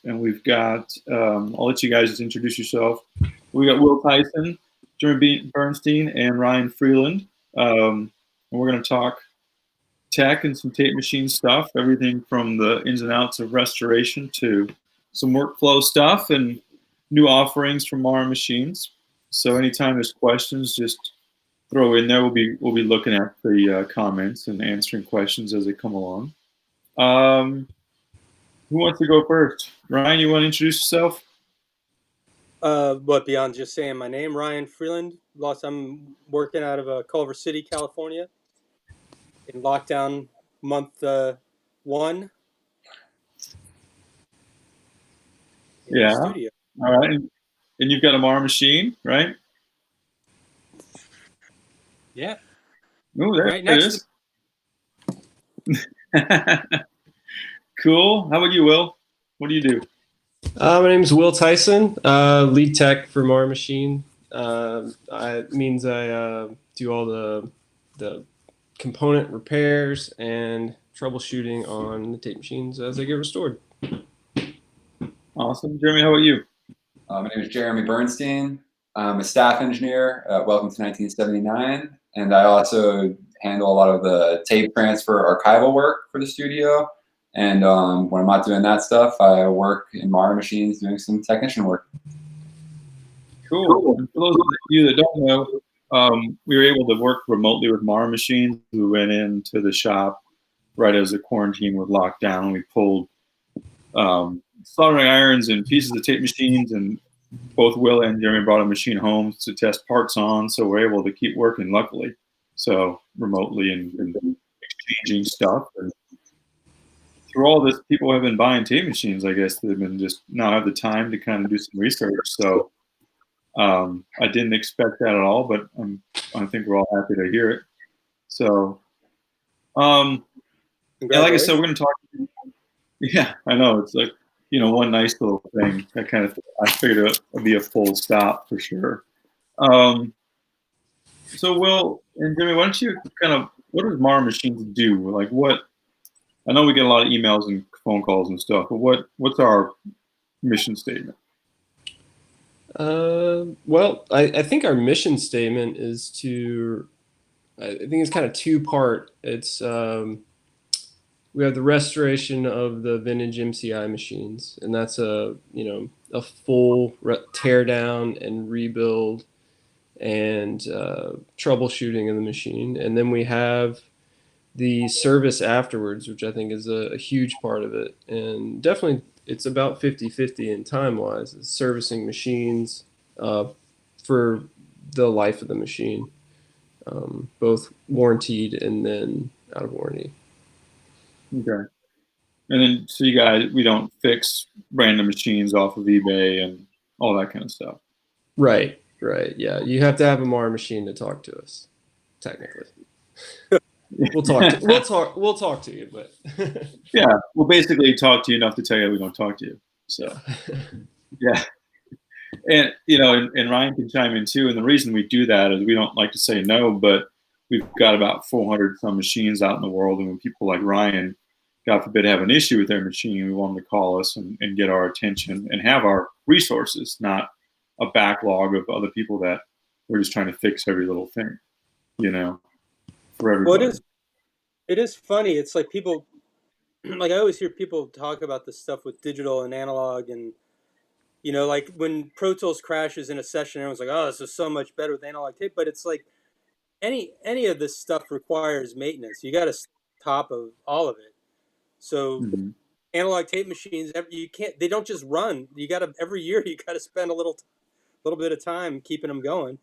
and we've got, I'll let you guys just introduce yourself. We got Will Tyson, Jeremy Bernstein, and Ryan Freeland. And we're going to talk tech and some tape machine stuff, everything from the ins and outs of restoration to some workflow stuff and new offerings from Mara Machines. So anytime there's questions, just throw in there. We'll be looking at the comments and answering questions as they come along. Who wants to go first? Ryan, you want to introduce yourself? What, beyond just saying my name? Ryan Freeland. I'm working out of Culver City, California, in lockdown month 1. Yeah. Studio. All right. And you've got a Mara machine, right? Yeah. Oh, there right it is. Cool. How about you, Will? What do you do? My name's Will Tyson, lead tech for Mara Machine. It means I do all the component repairs and troubleshooting on the tape machines as they get restored. Awesome. Jeremy, how about you? My name is Jeremy Bernstein. I'm a staff engineer at Welcome to 1979, and I also handle a lot of the tape transfer archival work for the studio. And when I'm not doing that stuff, I work in Mara Machines doing some technician work. Cool. And for those of you that don't know, we were able to work remotely with Mara Machines. We went into the shop right as the quarantine was locked down. We pulled soldering irons and pieces of tape machines, and both Will and Jeremy brought a machine home to test parts on, so we're able to keep working, luckily. So remotely and exchanging stuff. And through all this, people have been buying tape machines. I guess they've been just not have the time to kind of do some research. So I didn't expect that at all, but I think we're all happy to hear it. So, yeah, like I said, we're going to talk. Yeah, I know. It's like, one nice little thing. I figured it would be a full stop for sure. So, Will and Jimmy, why don't you what does Mara Machines do? Like, what? I know we get a lot of emails and phone calls and stuff, but what's our mission statement? Well, I think our mission statement is I think it's kind of two-part. It's we have the restoration of the vintage MCI machines, and that's a full tear down and rebuild and troubleshooting of the machine. And then we have the service afterwards, which I think is a huge part of it. And definitely it's about 50-50 in time-wise. It's servicing machines for the life of the machine, both warranted and then out of warranty. Okay. And then, so you guys, we don't fix random machines off of eBay and all that kind of stuff. Right. Yeah, you have to have a Mara machine to talk to us, technically. We'll talk to you, but yeah, we'll basically talk to you enough to tell you we don't talk to you. So yeah. And and Ryan can chime in too. And the reason we do that is we don't like to say no, but we've got about 400 some machines out in the world, and when people like Ryan, God forbid, have an issue with their machine, we want them to call us and get our attention and have our resources, not a backlog of other people that we're just trying to fix every little thing, for everybody. Well, it is funny. It's like people, like I always hear people talk about this stuff with digital and analog, and like when Pro Tools crashes in a session, everyone's like, "Oh, this is so much better with analog tape." But it's like any of this stuff requires maintenance. You got to stay on top of all of it. So analog tape machines, they don't just run. You got to every year you got to spend a little bit of time keeping them going.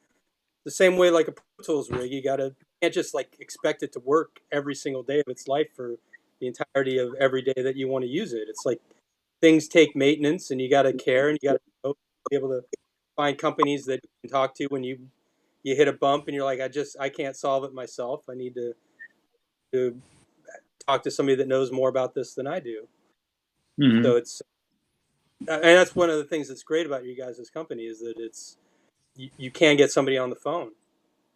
The same way like a Pro Tools rig, you can't just like expect it to work every single day of its life for the entirety of every day that you want to use it. It's like things take maintenance, and you got to care, and you got to be able to find companies that you can talk to when you hit a bump and you're like, I can't solve it myself. I need to talk to somebody that knows more about this than I do. Mm-hmm. So and that's one of the things that's great about you guys' company is that you can get somebody on the phone.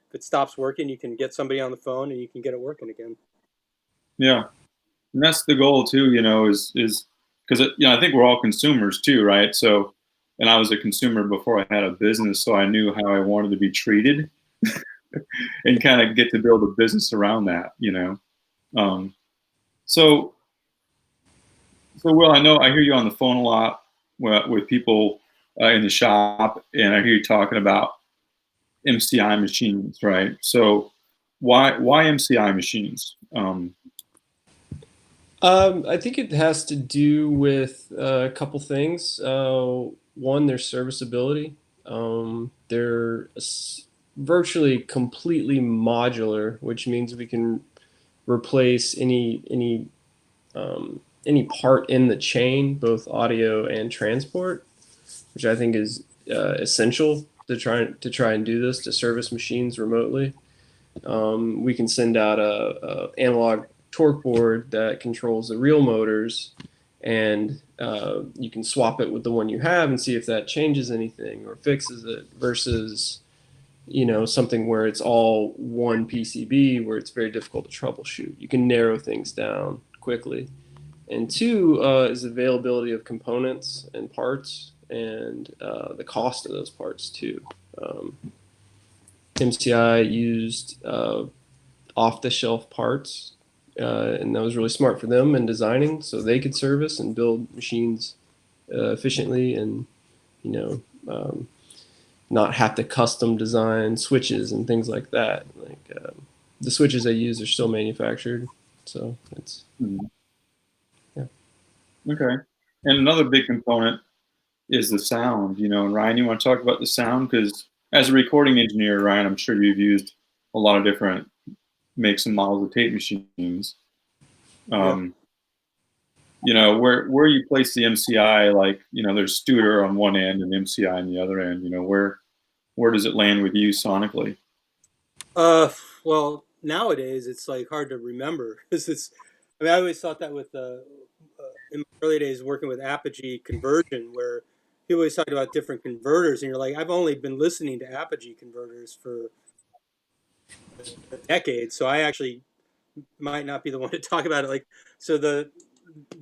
If it stops working, you can get somebody on the phone and you can get it working again. Yeah. And that's the goal too, is because I think we're all consumers too, right? So, and I was a consumer before I had a business, so I knew how I wanted to be treated, and kind of get to build a business around that, Um, so, Will, I know I hear you on the phone a lot with people in the shop, and I hear you talking about MCI machines, right? So, why MCI machines? I think it has to do with a couple things. One, their serviceability. They're virtually completely modular, which means we can replace any part in the chain, both audio and transport, which I think is essential to try and do this to service machines remotely. We can send out a analog torque board that controls the real motors, and you can swap it with the one you have and see if that changes anything or fixes it, versus something where it's all one PCB where it's very difficult to troubleshoot. You can narrow things down quickly. And two is availability of components and parts, and the cost of those parts too. MCI used off-the-shelf parts, and that was really smart for them in designing, so they could service and build machines efficiently, and not have to custom design switches and things like that. Like the switches they use are still manufactured, so it's yeah. Okay, and another big component is the sound. And Ryan, you want to talk about the sound? Because as a recording engineer, Ryan, I'm sure you've used a lot of different makes and models of tape machines. Where you place the MCI, like there's Studer on one end and MCI on the other end. Where does it land with you sonically? Well, nowadays it's like hard to remember because I always thought that with in my early days working with Apogee conversion, where people always talk about different converters, and you're like, I've only been listening to Apogee converters for a decade, so I actually might not be the one to talk about it. Like, so the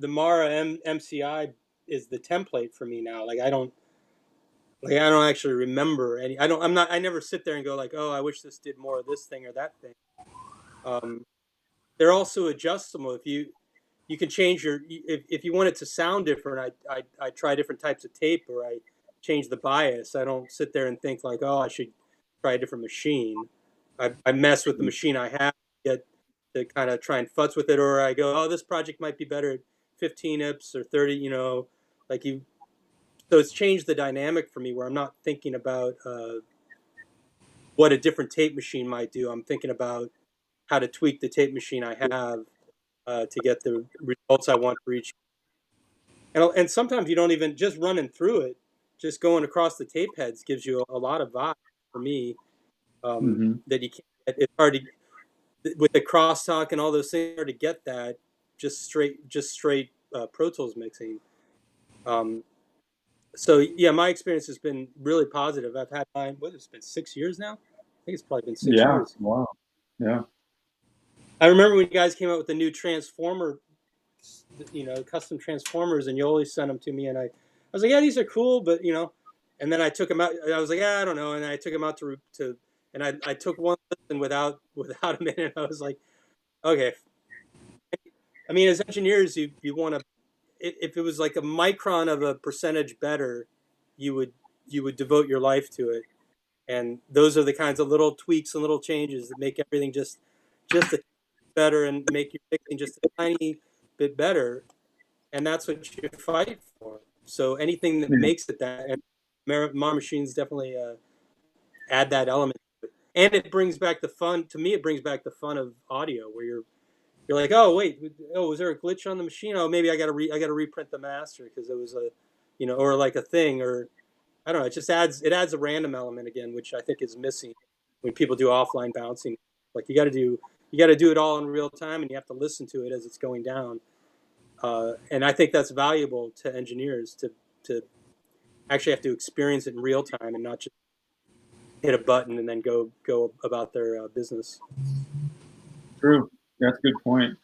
Mara MCI is the template for me now. I don't actually remember any. I never sit there and go like, oh, I wish this did more of this thing or that thing. They're also adjustable. If you can change if you want it to sound different, I try different types of tape, or I change the bias. I don't sit there and think like, oh, I should try a different machine. I mess with the machine I have, get to kind of try and futz with it, or I go, oh, this project might be better at 15 IPS or 30. Like you. So it's changed the dynamic for me, where I'm not thinking about what a different tape machine might do. I'm thinking about how to tweak the tape machine I have to get the results I want for each. And sometimes you don't even just running through it, just going across the tape heads gives you a lot of vibe for me that you can't. It's hard to with the crosstalk and all those things, hard to get that just straight Pro Tools mixing. So yeah, my experience has been really positive. I've had mine. What has it been 6 years now? I think it's probably been 6 years. Wow. Yeah. I remember when you guys came out with the new transformer, custom transformers, and you always sent them to me, and I was like, yeah, these are cool, but and then I took them out. I was like, yeah, I don't know, and I took them out and I took one listen without a minute. I was like, okay. I mean, as engineers, you want to, if it was like a micron of a percentage better, you would devote your life to it. And those are the kinds of little tweaks and little changes that make everything just a better and make your mixing just a tiny bit better. And that's what you fight for. So anything that makes it that, and Mar machines definitely add that element. And it brings back the fun. To me, it brings back the fun of audio, where you're like, oh wait, oh, was there a glitch on the machine? Oh, maybe I got to reprint the master because it was or like a thing, or I don't know. It adds a random element again, which I think is missing when people do offline bouncing. Like you got to do it all in real time, and you have to listen to it as it's going down. And I think that's valuable to engineers to actually have to experience it in real time and not just hit a button and then go about their business. True. That's a good point.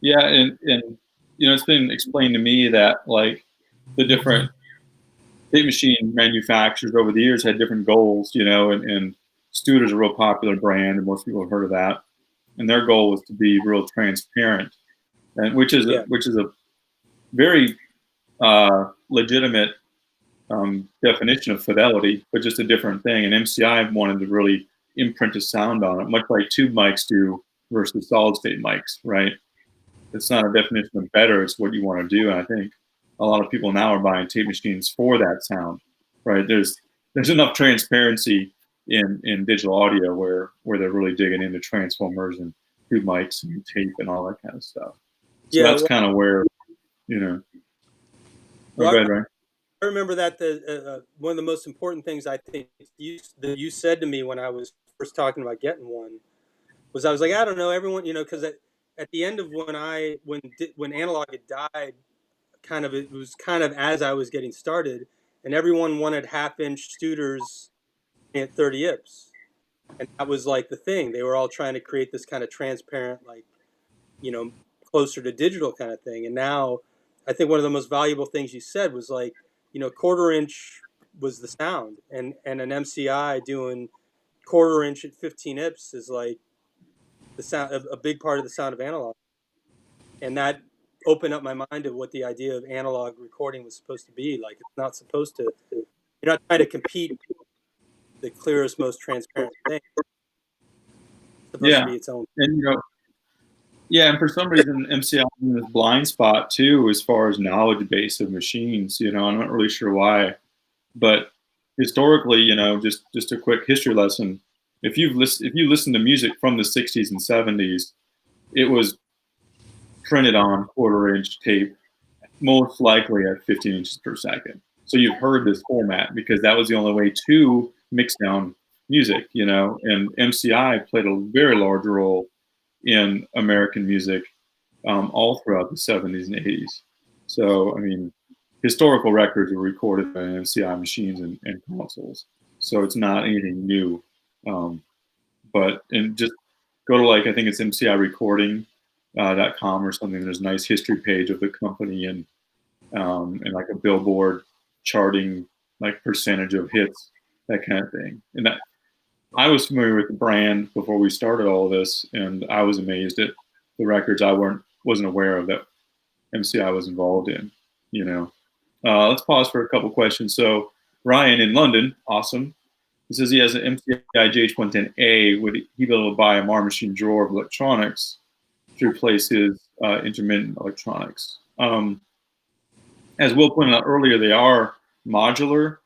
Yeah, and it's been explained to me that like the different tape machine manufacturers over the years had different goals, and Studer's a real popular brand, and most people have heard of that. And their goal was to be real transparent, and which is a very legitimate definition of fidelity, but just a different thing. And MCI wanted to really imprint a sound on it, much like tube mics do versus solid state mics, right? It's not a definition of better, it's what you want to do. And I think a lot of people now are buying tape machines for that sound, right? There's enough transparency in digital audio where they're really digging into transformers and tube mics and tape and all that kind of stuff. So that's kind of where, go ahead, Ryan. I remember that one of the most important things I think that you said to me when I was first talking about getting one was I was like, I don't know, everyone, because at the end of when analog had died, it was kind of as I was getting started, and everyone wanted half-inch Studers at 30 IPS, and that was like the thing. They were all trying to create this kind of transparent, like, closer to digital kind of thing. And now, I think one of the most valuable things you said was like, 1/4 inch was the sound, and an MCI doing 1/4 inch at 15 IPS is like the sound, a big part of the sound of analog, and that opened up my mind to what the idea of analog recording was supposed to be. Like, it's not supposed to. You're not trying to compete with the clearest, most transparent thing. It's supposed to be its own. And and for some reason, MCI is in this blind spot too, as far as knowledge base of machines. I'm not really sure why, but historically, just a quick history lesson. If you listen to music from the 60s and 70s, it was printed on 1/4 inch tape, most likely at 15 inches per second. So you've heard this format because that was the only way to mix down music, and MCI played a very large role in American music all throughout the 70s and 80s. So, I mean, historical records were recorded by MCI machines and consoles. So it's not anything new. And just go to I think it's MCIrecording.com or something. There's a nice history page of the company and like a Billboard charting, like percentage of hits, that kind of thing. And that I was familiar with the brand before we started all of this, and I was amazed at the records I wasn't aware of that MCI was involved in. Let's pause for a couple questions. So Ryan in London, awesome. He says he has an MCI JH110A. Would he be able to buy a Mar machine drawer of electronics to replace his intermittent electronics? As Will pointed out earlier, they are modular.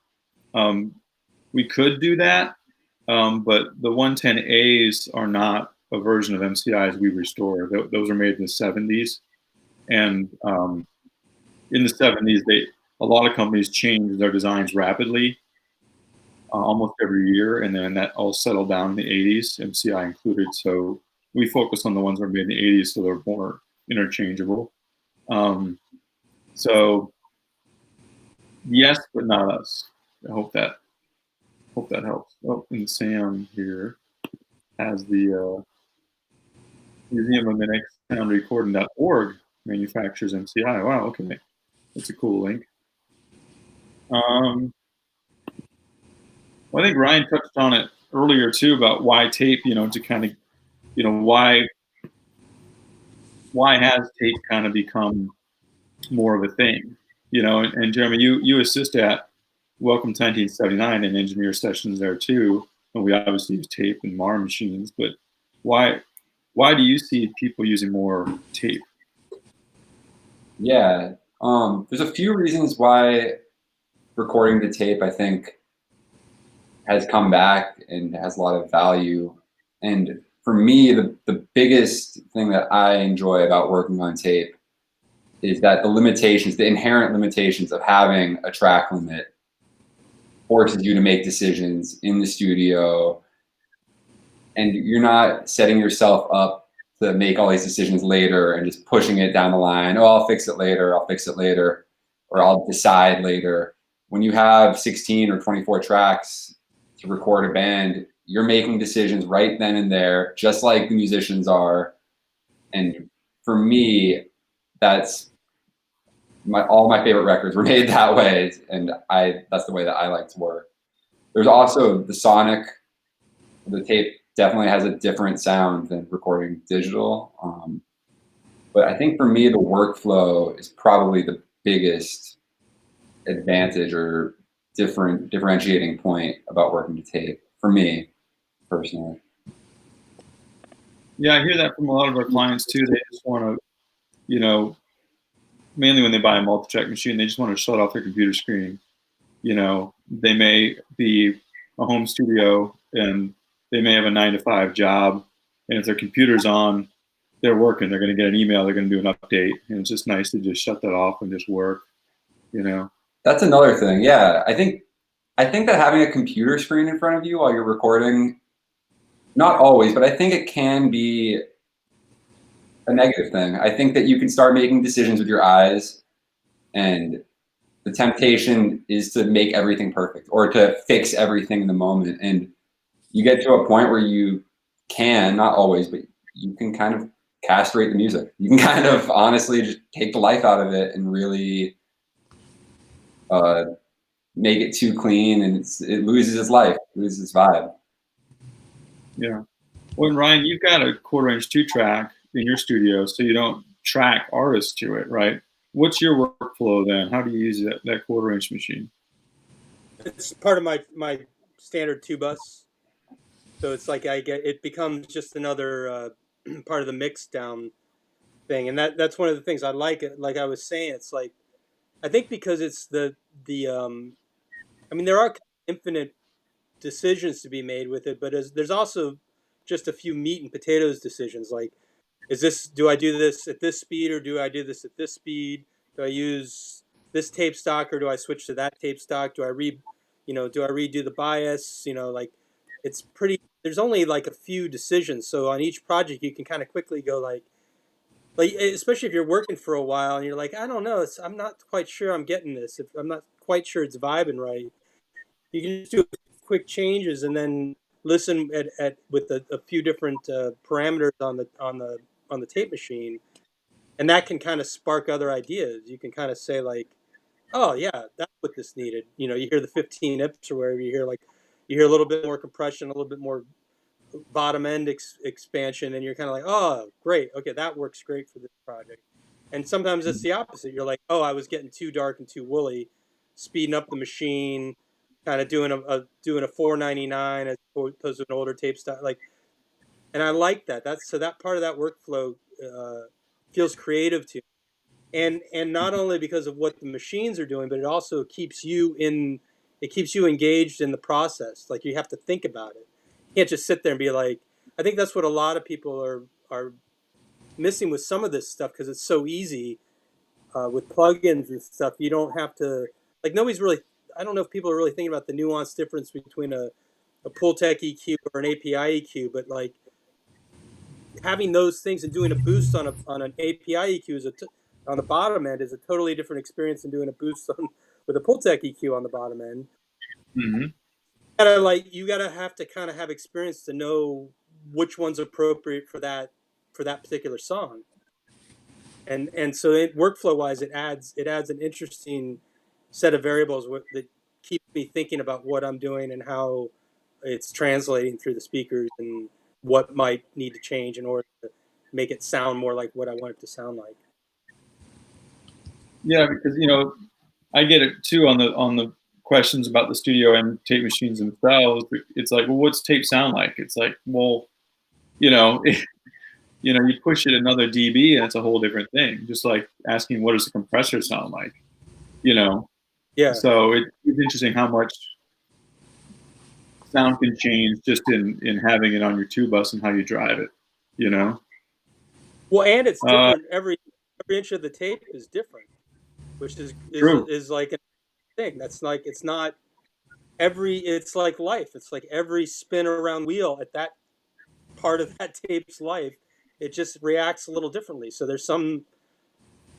We could do that, but the 110As are not a version of MCIs we restore. Those are made in the 70s. And in the 70s, a lot of companies changed their designs rapidly, almost every year, and then that all settled down in the 80s, MCI included. So we focus on the ones that were made in the 80s, so they're more interchangeable. So yes, but not us. I hope that helps. Oh, and Sam here has the Museum of Mnemonics Sound Recording.org manufactures MCI. Wow, okay. That's a cool link. Well, I think Ryan touched on it earlier too about why tape, to kind of, why has tape kind of become more of a thing, and Jeremy, you assist at Welcome to 1979 and engineer sessions there too, and we obviously use tape and Mar machines, but why do you see people using more tape? Yeah, there's a few reasons why recording the tape, I think, has come back and has a lot of value. And for me, the biggest thing that I enjoy about working on tape is that the inherent limitations of having a track limit forces you to make decisions in the studio, and you're not setting yourself up to make all these decisions later and just pushing it down the line. Oh, I'll fix it later, or I'll decide later. When you have 16 or 24 tracks to record a band, you're making decisions right then and there, just like the musicians are. And for me, that's all my favorite records were made that way, and that's the way that I like to work. There's also the sonic. The tape definitely has a different sound than recording digital. But I think for me, the workflow is probably the biggest advantage or differentiating point about working to tape for me personally. Yeah, I hear that from a lot of our clients too. They just want to, you know, mainly when they buy a multi-track machine, they just want to shut off their computer screen. You know, they may be a home studio and they may have a 9-to-5 job, and if their computer's on, they're working. They're going to get an email. They're going to do an update, and it's just nice to just shut that off and just work. You know. That's another thing. Yeah, I think that having a computer screen in front of you while you're recording, not always, but I think it can be a negative thing. I think that you can start making decisions with your eyes, and the temptation is to make everything perfect or to fix everything in the moment. And you get to a point where you can, not always, but you can kind of castrate the music. You can kind of honestly just take the life out of it and really make it too clean, and it loses its life, loses its vibe. Yeah. Well, Ryan, you've got a quarter-inch 2-track in your studio, so you don't track artists to it, right? What's your workflow then? How do you use that quarter-inch machine? It's part of my standard 2-bus, so it's like it becomes just another part of the mix down thing, and that's one of the things I like. It like I was saying, it's like I think because it's the I mean there are infinite decisions to be made with it, but there's also just a few meat and potatoes decisions. Like, do I do this at this speed or do I do this at this speed? Do I use this tape stock or do I switch to that tape stock? Do I redo the bias? Like it's pretty. There's only like a few decisions, so on each project you can kind of quickly go like especially if you're working for a while and you're like, I don't know, I'm not quite sure I'm getting this. If I'm not quite sure it's vibing right, you can just do quick changes and then listen at with a few different parameters on the tape machine, and that can kind of spark other ideas. You can kind of say like, oh yeah, that's what this needed. You hear the 15 ips or wherever, you hear a little bit more compression, a little bit more bottom end expansion, and you're kind of like, oh great, okay, that works great for this project. And sometimes it's the opposite. You're like, oh, I was getting too dark and too woolly, speeding up the machine, kind of doing a 499 as opposed to an older tape style. Like, and I like that. So that part of that workflow feels creative to me. And not only because of what the machines are doing, but it also keeps you engaged in the process. Like you have to think about it. You can't just sit there and be like. I think that's what a lot of people are missing with some of this stuff because it's so easy with plugins and stuff. You don't have to like nobody's really. I don't know if people are really thinking about the nuanced difference between a Pultec EQ or an API EQ, but like having those things and doing a boost on an API EQ on the bottom end is a totally different experience than doing a boost with a Pultec EQ on the bottom end. Mm-hmm. You gotta have to kind of have experience to know which one's appropriate for that particular song. And so workflow wise, it adds an interesting set of variables that keep me thinking about what I'm doing and how it's translating through the speakers and what might need to change in order to make it sound more like what I want it to sound like. Yeah, because I get it too on the questions about the studio and tape machines themselves. It's like, well, what's tape sound like? It's like, well, you push it another dB and it's a whole different thing. Just like asking, what does the compressor sound like? Yeah. So it's interesting how much sound can change just in having it on your 2-bus and how you drive it. Well, and it's different. Every inch of the tape is different, which True. is like a thing. That's like it's not it's like life. It's like every spin around wheel at that part of that tape's life, it just reacts a little differently. So there's some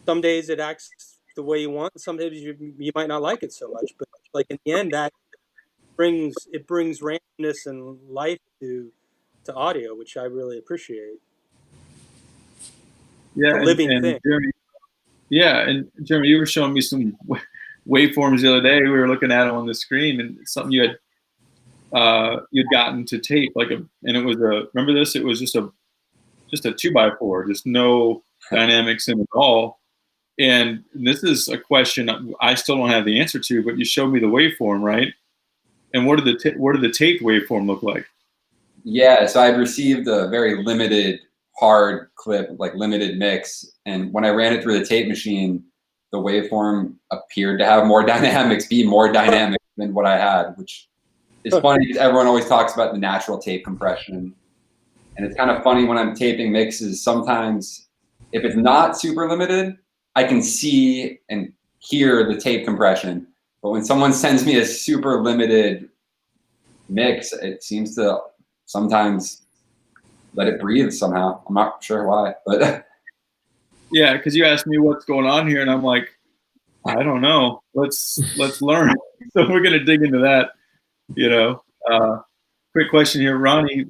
days it acts the way you want, some days you might not like it so much. But like in the end, that brings randomness and life to audio, which I really appreciate. Yeah, It's a living and thing. Jeremy, Yeah, and Jeremy, you were showing me some waveforms the other day. We were looking at them on the screen, and something you'd gotten to tape and it was remember this? It was just a 2x4, just no dynamics in it at all. And this is a question I still don't have the answer to, but you showed me the waveform, right? And what did the taped waveform look like? Yeah, so I'd received a very limited hard clip, like limited mix, and when I ran it through the tape machine, the waveform appeared to have more dynamics, be more dynamic than what I had, which is funny because everyone always talks about the natural tape compression. And it's kind of funny when I'm taping mixes, sometimes if it's not super limited, I can see and hear the tape compression. But when someone sends me a super limited mix, it seems to sometimes let it breathe somehow. I'm not sure why, but Yeah, because you asked me what's going on here, and I'm like, I don't know. Let's learn. So we're gonna dig into that. You know, quick question here. Ronnie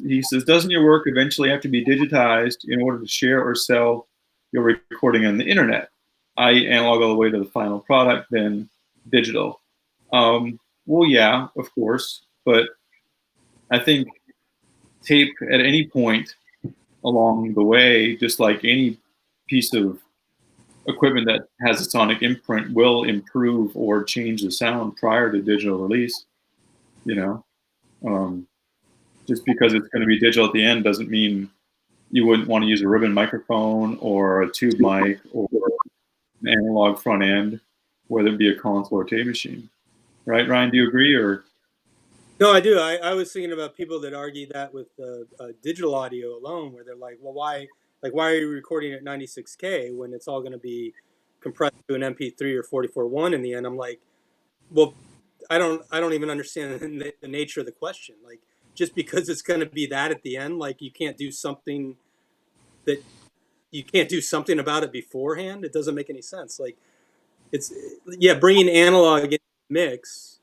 he says, doesn't your work eventually have to be digitized in order to share or sell your recording on the internet? I analog all the way to the final product, then digital. Well, yeah, of course, but I think tape at any point along the way, just like any piece of equipment that has a sonic imprint, will improve or change the sound prior to digital release. You know, just because it's going to be digital at the end doesn't mean you wouldn't want to use a ribbon microphone or a tube mic or an analog front end, whether it be a console or tape machine. Right, Ryan? Do you agree? Or No, I do. I was thinking about people that argue that with digital audio alone, where they're like, well, why are you recording at 96K when it's all going to be compressed to an MP3 or 44.1 in the end? I'm like, well, I don't even understand the nature of the question. Like, just because it's going to be that at the end, like you can't do something about it beforehand. It doesn't make any sense. Like, bringing analog in the mix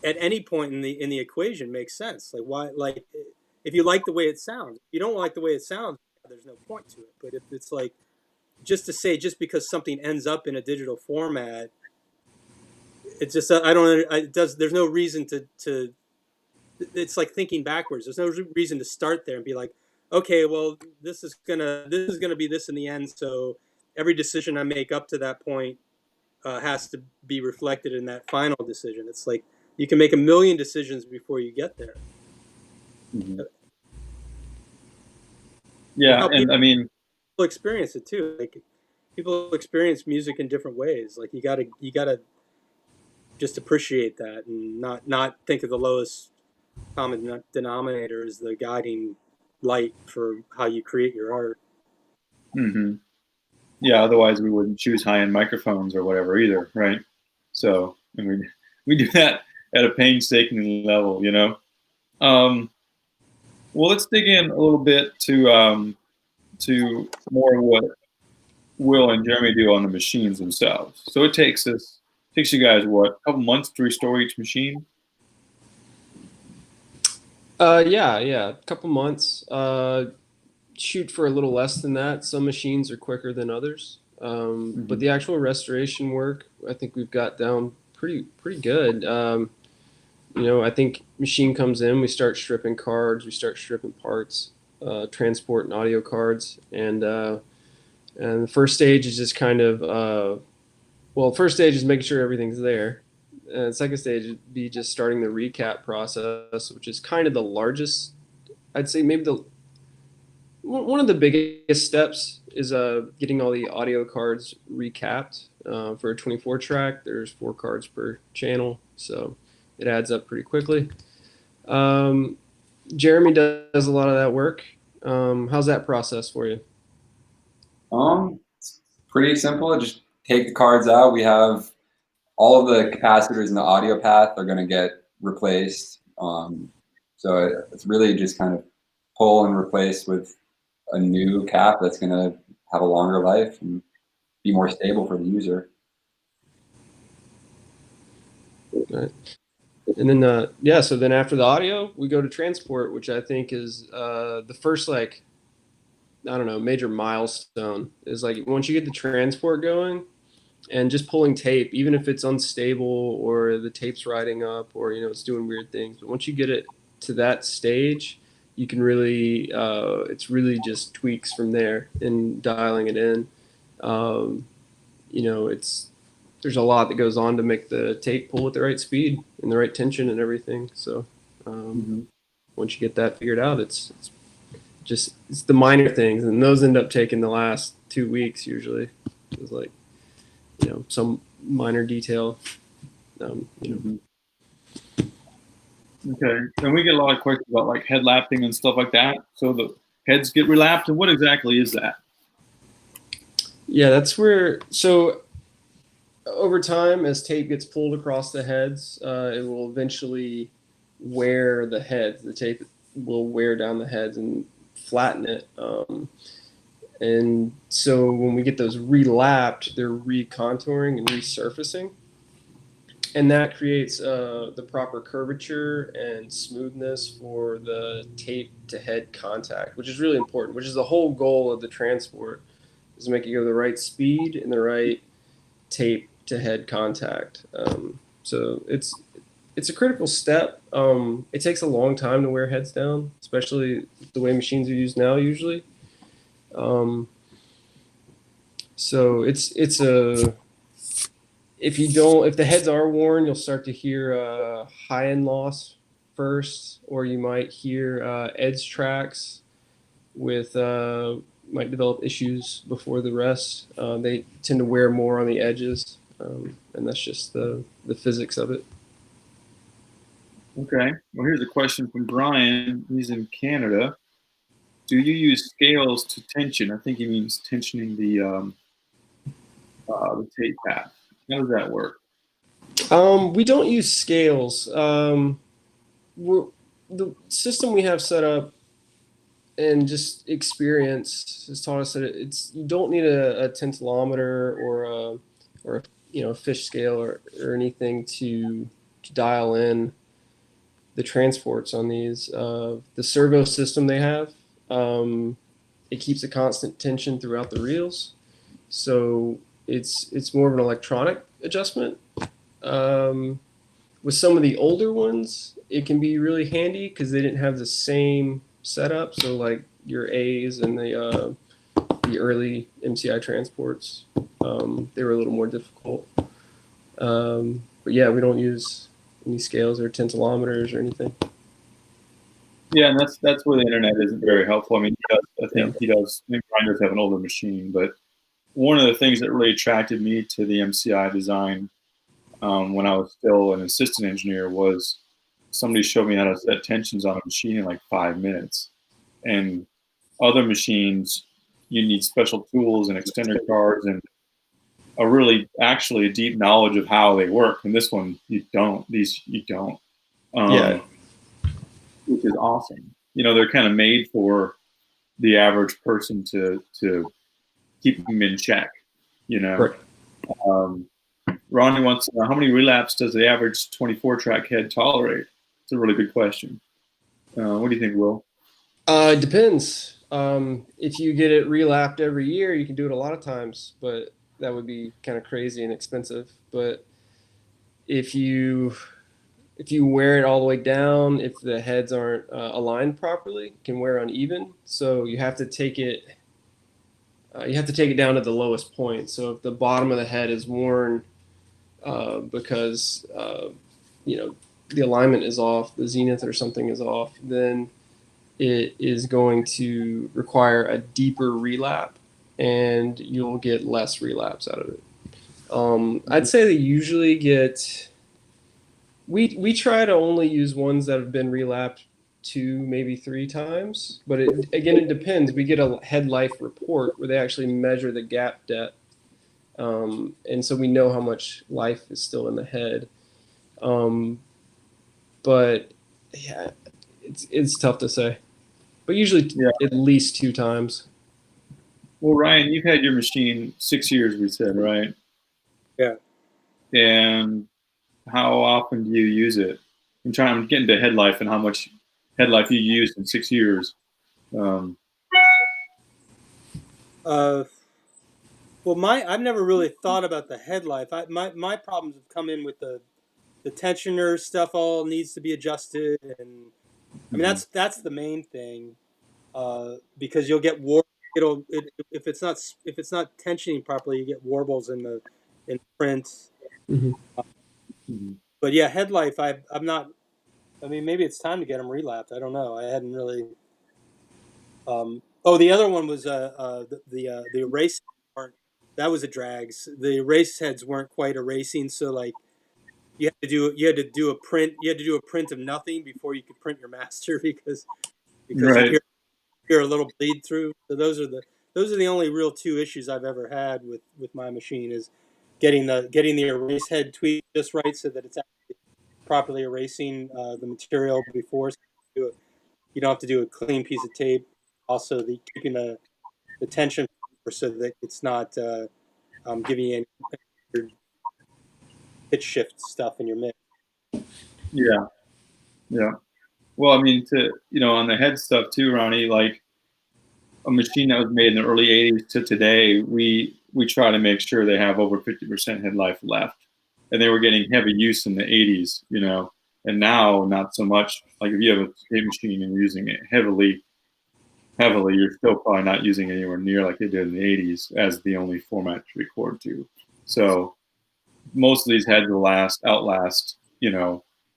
at any point in the equation makes sense. Like, why? Like, if you like the way it sounds, if you don't like the way it sounds, there's no point to it. But if it's like just to say just because something ends up in a digital format, it's just I don't. It does. There's no reason to. It's like thinking backwards. There's no reason to start there and be like, okay, well, this is gonna be this in the end. So every decision I make up to that point has to be reflected in that final decision. It's like you can make a million decisions before you get there. yeah, and I mean, People experience it too. Like people experience music in different ways. Like you gotta just appreciate that and not think of the lowest common denominator as the guiding light for how you create your art. yeah. Otherwise, we wouldn't choose high-end microphones or whatever either, right? So, and we do that at a painstaking level, you know. Well, let's dig in a little bit to more of what Will and Jeremy do on the machines themselves. So it takes you guys what, a couple months to restore each machine? Yeah, a couple months. Shoot for a little less than that. Some machines are quicker than others, but the actual restoration work, I think we've got down pretty good. I think machine comes in, we start stripping cards, we start stripping parts, transport and audio cards, and the first stage is just kind of first stage is making sure everything's there. And second stage would be just starting the recap process, which is kind of the largest. I'd say maybe one of the biggest steps is getting all the audio cards recapped. For a 24 track, there's 4 cards per channel, so it adds up pretty quickly. Jeremy does a lot of that work. How's that process for you? It's pretty simple. Just take the cards out. We have all of the capacitors in the audio path are going to get replaced. So it's really just kind of pull and replace with a new cap that's going to have a longer life and be more stable for the user. All right. And then, so then after the audio, we go to transport, which I think is the first I don't know, major milestone is like once you get the transport going and just pulling tape, even if it's unstable or the tape's riding up or, it's doing weird things. But once you get it to that stage, you can really, it's really just tweaks from there and dialing it in. There's a lot that goes on to make the tape pull at the right speed and the right tension and everything. So once you get that figured out, it's the minor things, and those end up taking the last 2 weeks usually. It's like, some minor detail. Okay, and we get a lot of questions about like head lapping and stuff like that. So the heads get relapped, and what exactly is that? Yeah, that's where. So over time, as tape gets pulled across the heads, it will eventually wear the heads. The tape will wear down the heads and flatten it. And so when we get those relapped, they're recontouring and resurfacing. And that creates the proper curvature and smoothness for the tape to head contact, which is really important, which is the whole goal of the transport, is to make it go the right speed and the right tape to head contact. So it's a critical step. It takes a long time to wear heads down, especially the way machines are used now usually. So it's a if the heads are worn, you'll start to hear high end loss first, or you might hear edge tracks with might develop issues before the rest. They tend to wear more on the edges, and that's just the physics of it. Okay. Well, here's a question from Brian. He's in Canada. Do you use scales to tension? I think he means tensioning the tape path. How does that work? We don't use scales. The system we have set up and just experience has taught us that you don't need a tensilometer or a fish scale or anything to dial in the transports on these. The servo system they have, it keeps a constant tension throughout the reels, so it's more of an electronic adjustment. With some of the older ones, it can be really handy because they didn't have the same setup. So like your A's and the early MCI transports, they were a little more difficult. But yeah, we don't use any scales or tensilometers or anything. Yeah, and that's where the internet isn't very helpful. I mean, he does. Maybe Ryan does have an older machine, but one of the things that really attracted me to the MCI design when I was still an assistant engineer was somebody showed me how to set tensions on a machine in like 5 minutes. And other machines, you need special tools and extender cards and actually a deep knowledge of how they work. And this one, you don't. You don't. Which is awesome. They're kind of made for the average person to keep them in check. Right. Ronnie wants to know, how many relaps does the average 24-track head tolerate? It's a really good question. What do you think, Will? It depends. If you get it relapped every year, you can do it a lot of times, but that would be kind of crazy and expensive. But if you wear it all the way down, if the heads aren't aligned properly, it can wear uneven. So you have to take it. You have to take it down to the lowest point. So if the bottom of the head is worn because the alignment is off, the zenith or something is off, then it is going to require a deeper relap, and you'll get less relaps out of it. I'd say they usually get. We try to only use ones that have been relapped 2, maybe 3 times, but it depends. We get a head life report where they actually measure the gap depth, and so we know how much life is still in the head. But yeah, it's tough to say, but usually at least 2 times. Well, Ryan, you've had your machine 6 years, we said, right? Yeah. And how often do you use it? I'm getting to head life and how much head life you used in 6 years. Well, I've never really thought about the head life. My problems have come in with the tensioner stuff. All needs to be adjusted, and I mean that's the main thing. Because you'll get if it's not tensioning properly, you get warbles in the print. Mhm. But yeah, head life. I'm not. I mean, maybe it's time to get them relapped. I don't know. I hadn't really. Oh, the other one was the erase weren't. That was a drag. The erase heads weren't quite erasing, so like you had to do a print. You had to do a print of nothing before you could print your master because you'd Right. hear a little bleed through. So those are the only real two issues I've ever had with my machine is getting the erase head tweaked just right so that it's actually properly erasing the material before. So you don't have to do a clean piece of tape. Also, keeping the tension so that it's not giving you any pitch shift stuff in your mix. Yeah. Yeah. Well, I mean, on the head stuff too, Ronnie, like a machine that was made in the early 80s to today, we try to make sure they have over 50% head life left. And they were getting heavy use in the 80s, and now not so much. Like if you have a tape machine and you're using it heavily, you're still probably not using it anywhere near like they did in the 80s as the only format to record to. So most of these heads will outlast,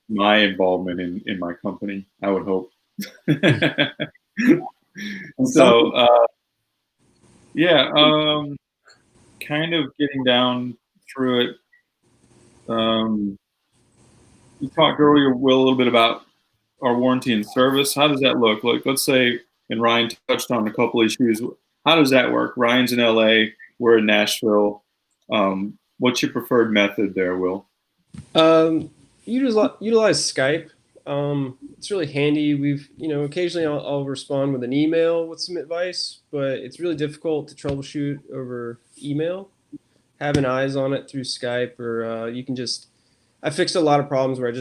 my involvement in my company, I would hope. So, yeah, kind of getting down through it. You talked earlier, Will, a little bit about our warranty and service. How does that look? Like, let's say, and Ryan touched on a couple issues. How does that work? Ryan's in LA, we're in Nashville. What's your preferred method there, Will? Utilize Skype. It's really handy. Occasionally I'll respond with an email with some advice, but it's really difficult to troubleshoot over email. Having eyes on it through Skype, or you can I fixed a lot of problems where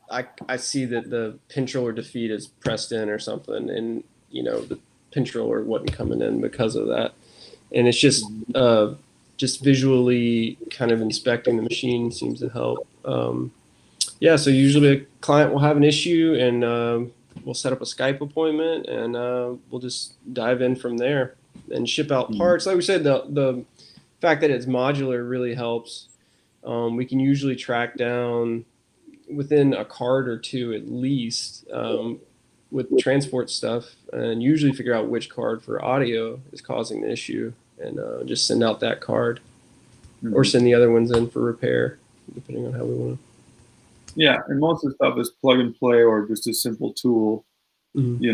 I see that the pinch roller defeat is pressed in or something, and the pinch roller wasn't coming in because of that. And it's just visually kind of inspecting the machine seems to help. So usually a client will have an issue, and we'll set up a Skype appointment, and we'll just dive in from there and ship out parts. Like we said, the fact that it's modular really helps. We can usually track down within a card or two at least with transport stuff, and usually figure out which card for audio is causing the issue, and just send out that card, or send the other ones in for repair, depending on how we want to. Yeah, and most of the stuff is plug and play or just a simple tool, And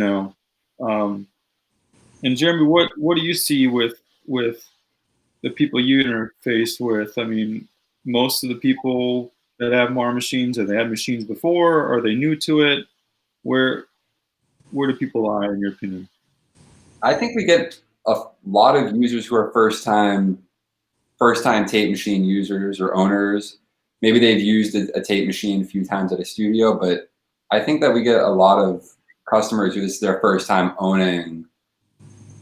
Jeremy, what do you see with the people you interface with? I mean, most of the people that have MAR machines, have they had machines before? Are they new to it? Where do people lie, in your opinion? I think we get a lot of users who are first time tape machine users or owners. Maybe they've used a tape machine a few times at a studio, but I think that we get a lot of customers who this is their first time owning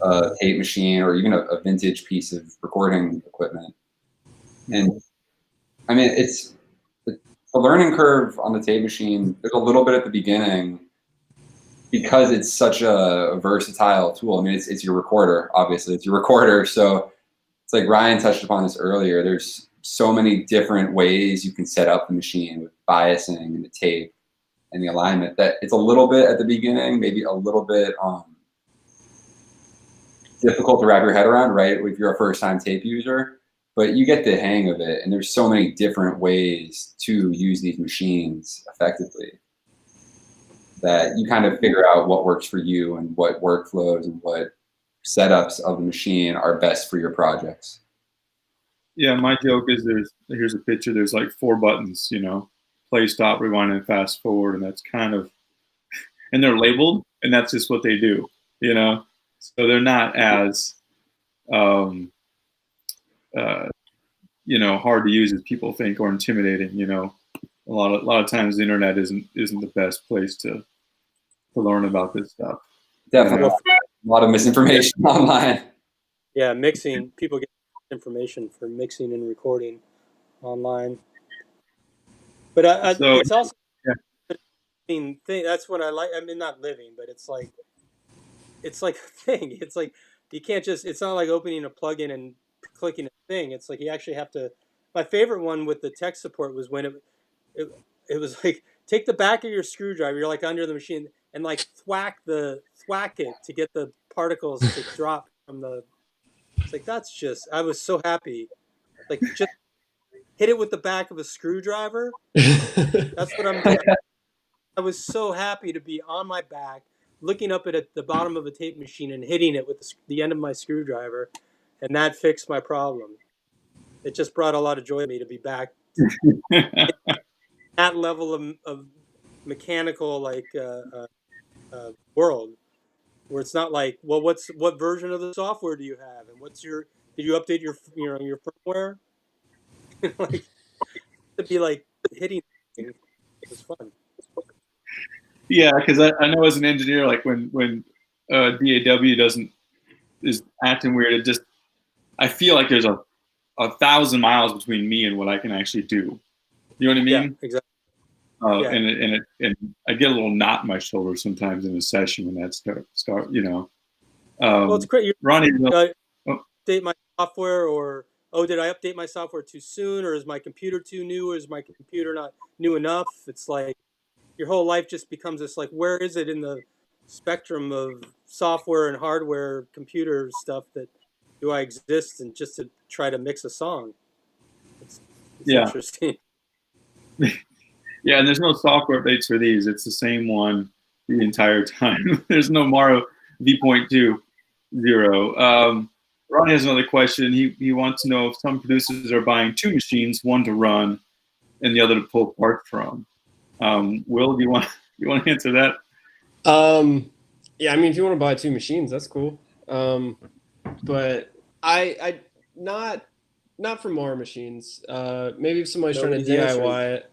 a tape machine or even a vintage piece of recording equipment. And I mean, it's the learning curve on the tape machine. There's a little bit at the beginning because it's such a versatile tool. I mean, it's your recorder, obviously. It's your recorder. So it's like Ryan touched upon this earlier. There's so many different ways you can set up the machine with biasing and the tape and the alignment that it's a little bit at the beginning, maybe a little bit difficult to wrap your head around, right? If you're a first-time tape user, but you get the hang of it. And there's so many different ways to use these machines effectively that you kind of figure out what works for you and what workflows and what setups of the machine are best for your projects. Yeah, my joke is here's a picture, there's like 4 buttons, play, stop, rewind, and fast forward, and that's kind of, and they're labeled, and that's just what they do, so they're not as hard to use as people think, or intimidating. A lot of times the internet isn't the best place to learn about this stuff. Definitely. A lot of misinformation online. Yeah, mixing. People get information for mixing and recording online. But So it's also yeah. a thing. That's what I like. I mean, not living, but it's like a thing. It's like you can't just. It's not like opening a plugin and clicking a thing. It's like you actually have to. My favorite one with the tech support was when it, it was like take the back of your screwdriver. You're like under the machine and like thwack it to get the particles to drop from the. It's like that's just. I was so happy. Like just hit it with the back of a screwdriver. That's what I'm doing. I was so happy to be on my back, looking up at the bottom of a tape machine and hitting it with the end of my screwdriver, and that fixed my problem. It just brought a lot of joy to me to be back that level of mechanical world where it's not like, well, what version of the software do you have, and did you update your firmware? Like to be like hitting things, it was fun. Yeah, because I know as an engineer, like when DAW is acting weird, it just I feel like there's a 1,000 miles between me and what I can actually do. You know what I Yeah, mean? exactly. Yeah. And I get a little knot in my shoulder sometimes in a session when that start. You know, Well, it's great. Ronnie. Update my software, or did I update my software too soon, or is my computer too new, or is my computer not new enough? It's like your whole life just becomes this like, where is it in the spectrum of software and hardware computer stuff that do I exist, and just to try to mix a song? It's Yeah. interesting. Yeah, and there's no software updates for these. It's the same one the entire time. There's no Maro V.20. Ronnie has another question. He wants to know if some producers are buying two machines, one to run and the other to pull parts from. Will, do you want to answer that? Yeah, I mean, if you want to buy two machines, that's cool. But I not for Mara machines. Maybe if somebody's trying to DIY it,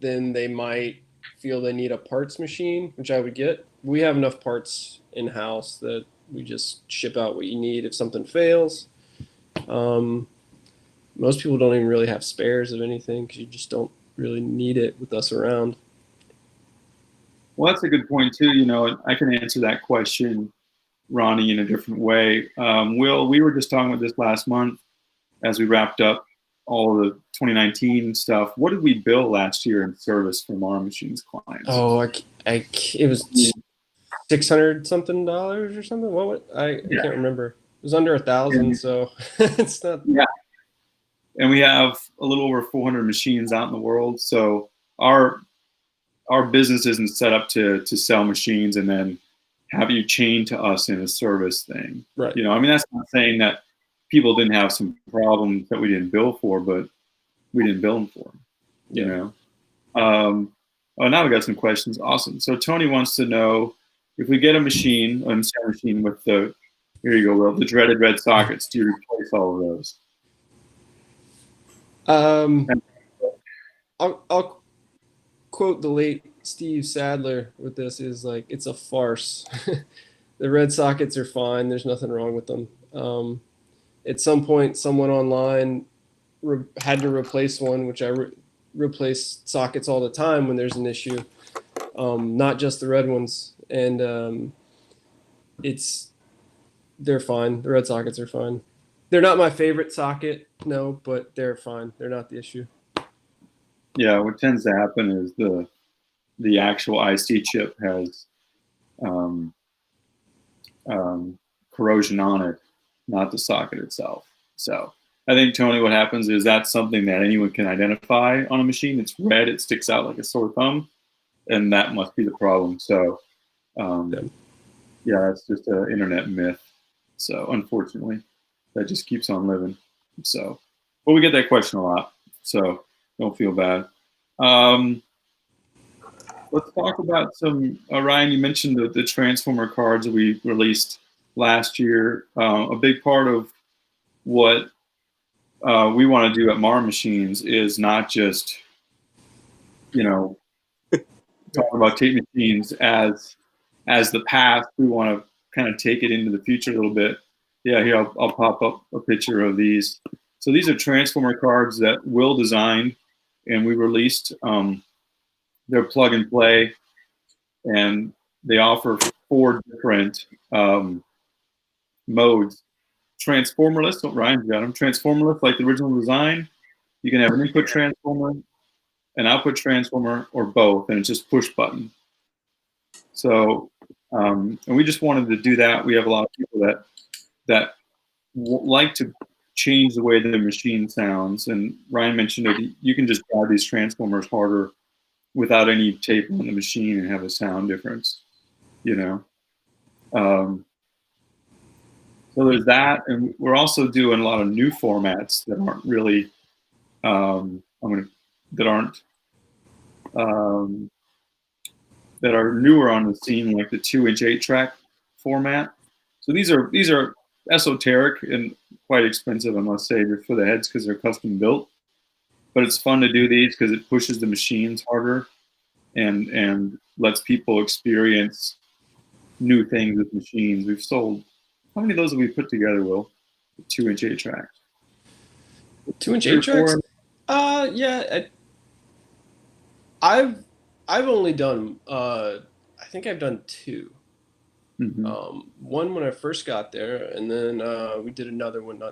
then they might feel they need a parts machine, which I would get. We have enough parts in house that we just ship out what you need if something fails. Most people don't even really have spares of anything because you just don't really need it with us around. Well, that's a good point too. You know, I can answer that question, Ronnie, in a different way. Will, we were just talking about this last month as we wrapped up all the 2019 stuff. What did we bill last year in service from our machines clients? Oh, it was $600 something or something. I can't remember. It was under 1,000, so it's not. Yeah, and we have a little over 400 machines out in the world. So our business isn't set up to sell machines and then have you chained to us in a service thing. Right. You know, I mean, that's not saying that people didn't have some problems that we didn't bill for, but we didn't bill them for them, you know? Now we got some questions. Awesome. So Tony wants to know if we get a machine with the, here you go, Will, the dreaded red sockets, do you replace all of those? I'll quote the late Steve Sadler with this is like, it's a farce. The red sockets are fine. There's nothing wrong with them. At some point, someone online had to replace one, which I replace sockets all the time when there's an issue, not just the red ones. And they're fine. The red sockets are fine. They're not my favorite socket, no, but they're fine. They're not the issue. Yeah, what tends to happen is the actual IC chip has corrosion on it, not the socket itself. So I think, Tony, what happens is that's something that anyone can identify on a machine. It's red, it sticks out like a sore thumb, and that must be the problem. So yeah, it's just an internet myth. So unfortunately, that just keeps on living. So, but we get that question a lot, so don't feel bad. Let's talk about some, Ryan, you mentioned the transformer cards that we released last year. A big part of what we want to do at Mar Machines is not just, you know, talk about tape machines as the past. We want to kind of take it into the future a little bit. Yeah, here I'll pop up a picture of these. So these are transformer cards that Will designed, and we released. They're plug and play, and they offer 4 different modes. Transformerless, Ryan's got them. Transformerless, like the original design. You can have an input transformer, an output transformer, or both, and it's just push button. So, and we just wanted to do that. We have a lot of people that like to change the way the machine sounds. And Ryan mentioned that you can just drive these transformers harder without any tape on the machine and have a sound difference, you know. So there's that, and we're also doing a lot of new formats that aren't really that are newer on the scene, like the 2-inch 8-track format. So these are esoteric and quite expensive, I must say, for the heads because they're custom built. But it's fun to do these because it pushes the machines harder and lets people experience new things with machines. We've sold, how many of those have we put together, Will? 2-inch 8-tracks. 2-inch 8-tracks? Yeah. I've only done I think I've done 2. Mm-hmm. One when I first got there, and then we did another one.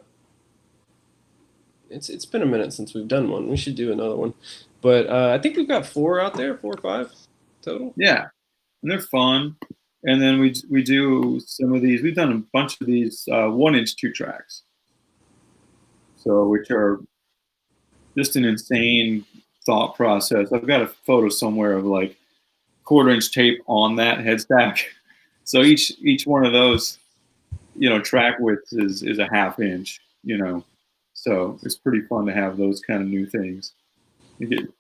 It's been a minute since we've done one. We should do another one, but I think we've got 4 out there, 4 or 5 total. Yeah, and they're fun. And then we do some of these. We've done a bunch of these 1-inch 2-tracks, so which are just an insane thought process. I've got a photo somewhere of like 1/4-inch tape on that head stack. So each one of those, track width is a 1/2 inch, So it's pretty fun to have those kind of new things. You get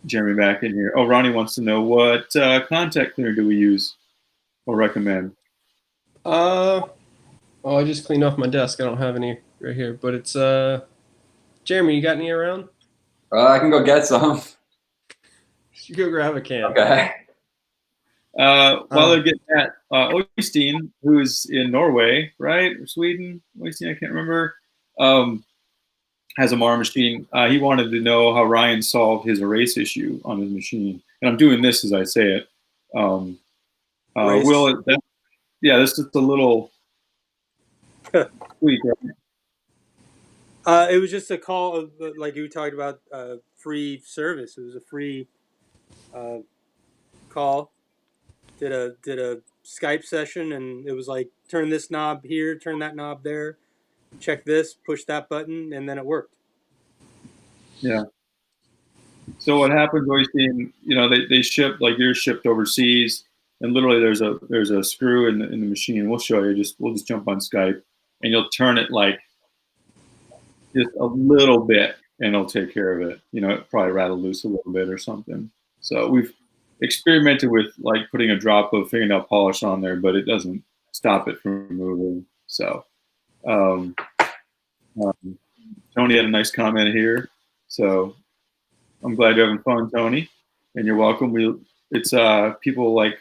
Jeremy back in here. Oh, Ronnie wants to know what contact cleaner do we use or recommend? I just cleaned off my desk. I don't have any right here, but it's Jeremy, you got any around? I can go get some. You go grab a can. Okay. While they're getting that, Oystein, who's in Norway, right? Or Sweden? Oystein, I can't remember. Has a MAR machine. He wanted to know how Ryan solved his erase issue on his machine. And I'm doing this as I say it. Will, this is a little tweak, right? It was just a call, like you talked about, free service. It was a free call. Did a Skype session, and it was like, turn this knob here, turn that knob there, check this, push that button, and then it worked. Yeah. So what happens, Oystein, they ship, like yours shipped overseas, and literally there's a screw in the machine. We'll show you. We'll just jump on Skype, and you'll turn it like just a little bit, and it'll take care of it. It probably rattle loose a little bit or something. So we've experimented with like putting a drop of fingernail polish on there, but it doesn't stop it from moving. So Tony had a nice comment here. So I'm glad you're having fun, Tony, and you're welcome. It's people like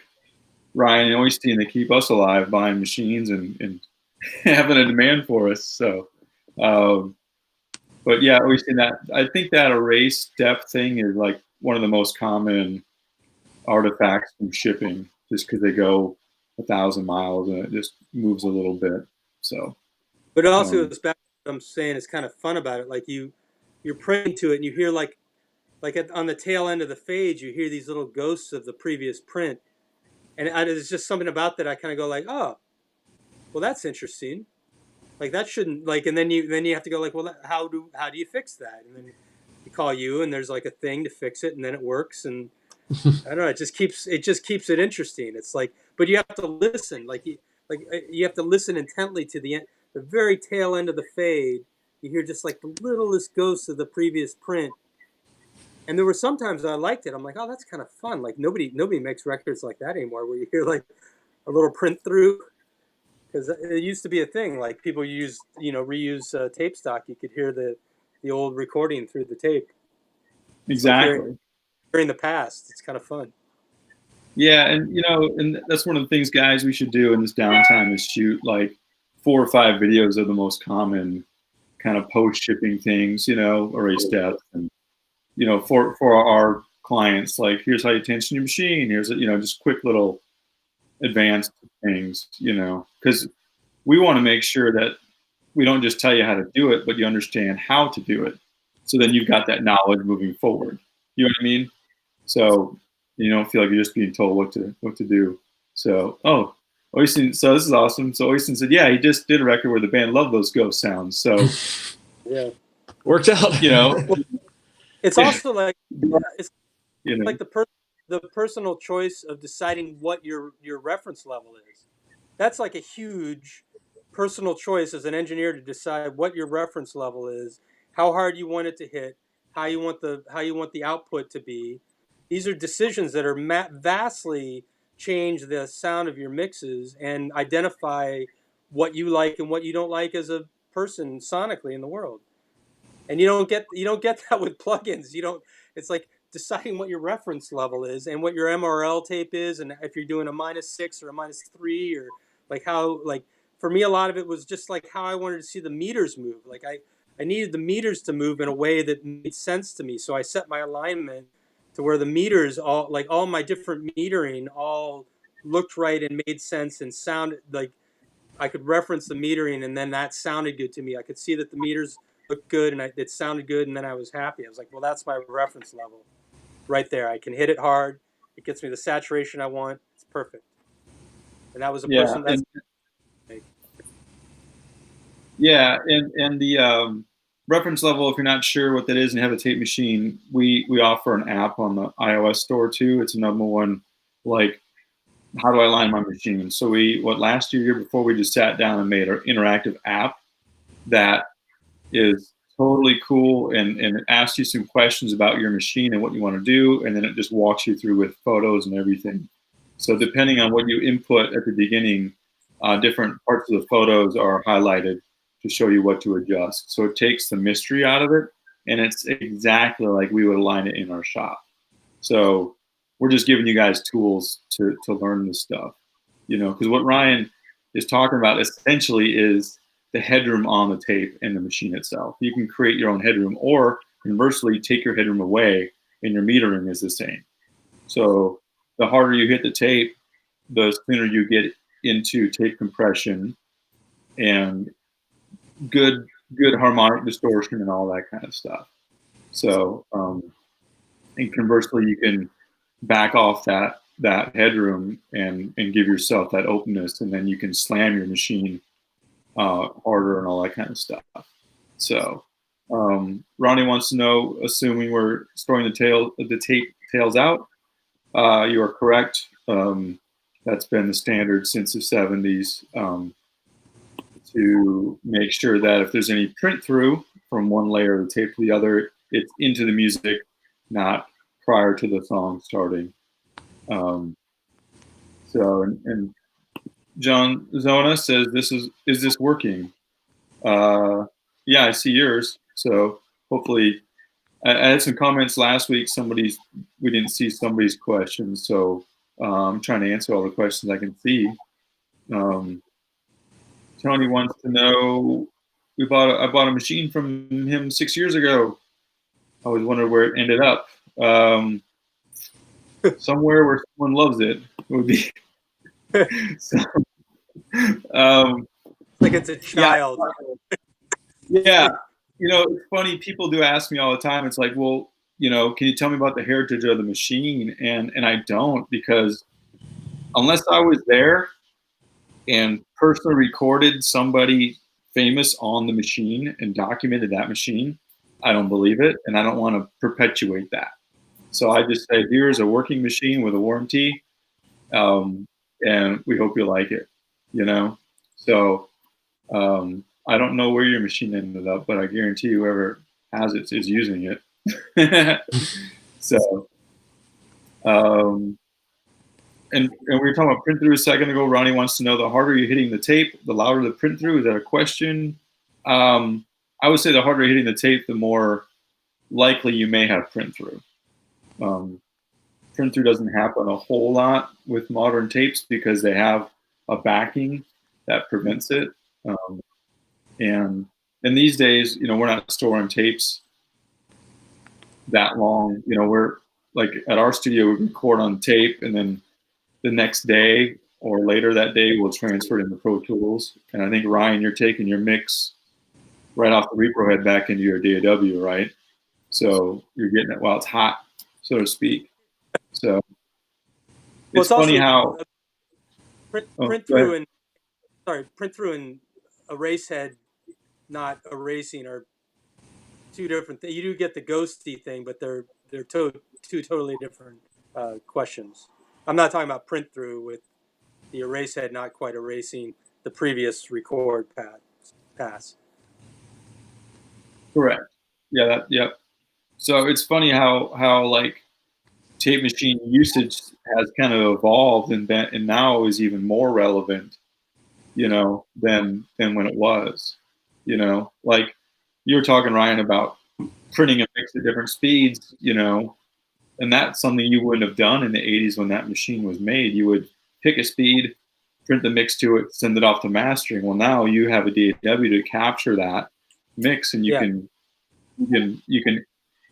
Ryan and Oystein that keep us alive, buying machines and having a demand for us. So, but yeah, Oystein, I think that erase depth thing is like one of the most common artifacts from shipping, just because they go 1,000 miles and it just moves a little bit. So, but also it's back to what I'm saying. It's kind of fun about it. Like you're printing to it, and you hear like on the tail end of the fade, you hear these little ghosts of the previous print, and there's just something about that. I kind of go like, oh, well, that's interesting. Like that shouldn't like, and then you have to go like, well, how do you fix that? And then you call you, and there's like a thing to fix it, and then it works, and I don't know. It just keeps it interesting. It's like, but you have to listen. Like you have to listen intently to the very tail end of the fade. You hear just like the littlest ghosts of the previous print. And there were sometimes I liked it. I'm like, oh, that's kind of fun. Like nobody makes records like that anymore, where you hear like a little print through. Because it used to be a thing. Like people reuse tape stock. You could hear the old recording through the tape. Exactly. Like hearing the past. It's kind of fun. Yeah, and and that's one of the things, guys, we should do in this downtime is shoot like 4 or 5 videos of the most common kind of post shipping things, array steps, and for our clients, like here's how you tension your machine, here's just quick little advanced things, because we want to make sure that we don't just tell you how to do it, but you understand how to do it. So then you've got that knowledge moving forward. You know what I mean? So you don't feel like you're just being told what to do. So Oyston, so this is awesome. So Oyston said, yeah, he just did a record where the band loved those ghost sounds. So Yeah, Worked out. it's also like it's you know, like the personal choice of deciding what your reference level is. That's like a huge personal choice as an engineer to decide what your reference level is, how hard you want it to hit, how you want the output to be. These are decisions that are vastly change the sound of your mixes and identify what you like and what you don't like as a person sonically in the world. And you don't get that with plugins. You don't. It's like deciding what your reference level is and what your MRL tape is, and if you're doing a -6 or a -3, or like how like for me a lot of it was just like how I wanted to see the meters move. Like I needed the meters to move in a way that made sense to me. So I set my alignment to where the meters all my different metering all looked right and made sense and sounded like I could reference the metering, and then that sounded good to me. I could see that the meters looked good, and it sounded good, and then I was happy. I was like, well, that's my reference level right there. I can hit it hard. It gets me the saturation I want. It's perfect. And that was a yeah, person that's and the reference level. If you're not sure what that is and you have a tape machine, we offer an app on the iOS store too. It's a number one, like, how do I line my machine? So last year before, we just sat down and made an interactive app that is totally cool, and it asks you some questions about your machine and what you want to do, and then it just walks you through with photos and everything. So depending on what you input at the beginning, different parts of the photos are highlighted to show you what to adjust. So it takes the mystery out of it, and it's exactly like we would align it in our shop. So we're just giving you guys tools to learn this stuff, because what Ryan is talking about essentially is the headroom on the tape and the machine itself. You can create your own headroom, or conversely, take your headroom away and your metering is the same. So the harder you hit the tape, the sooner you get into tape compression and good harmonic distortion and all that kind of stuff. So and conversely, you can back off that headroom and give yourself that openness, and then you can slam your machine harder and all that kind of stuff. So Ronnie wants to know, assuming we're storing the tape tails out, you are correct. That's been the standard since the 70s, to make sure that if there's any print through from one layer of the tape to the other, it's into the music, not prior to the song starting. So and John Zona says, is this working? Yeah, I see yours. So hopefully, I had some comments last week. We didn't see somebody's questions, so I'm trying to answer all the questions I can see. Tony wants to know, I bought a machine from him 6 years ago. I always wondered where it ended up. Somewhere where someone loves it would be. So, like it's a child. Yeah. It's funny. People do ask me all the time. It's like, well, can you tell me about the heritage of the machine? And I don't, because unless I was there and personally recorded somebody famous on the machine and documented that machine, I don't believe it, and I don't want to perpetuate that. So I just say, here's a working machine with a warranty, and we hope you like it. So I don't know where your machine ended up, but I guarantee whoever has it is using it. So, and we were talking about print through a second ago. Ronnie wants to know, the harder you're hitting the tape, the louder the print through. Is that a question? I would say the harder you're hitting the tape, the more likely you may have print through. print through doesn't happen a whole lot with modern tapes because they have a backing that prevents it. And these days, we're not storing tapes that long. We're like at our studio, we record on tape, and then the next day or later that day, we'll transfer it into Pro Tools. And I think, Ryan, you're taking your mix right off the repro head back into your DAW, right? So you're getting it while it's hot, so to speak. So it's funny how print through and erase head, not erasing, are two different things. You do get the ghosty thing, but they're two totally different questions. I'm not talking about print through with the erase head not quite erasing the previous record pass. Correct. Yeah. Yep. So it's funny how like tape machine usage has kind of evolved and now is even more relevant, than when it was, like you were talking, Ryan, about printing a mix at different speeds, and that's something you wouldn't have done in the 80s when that machine was made. You would pick a speed, print the mix to it, send it off to mastering. Well, now you have a DAW to capture that mix, and you can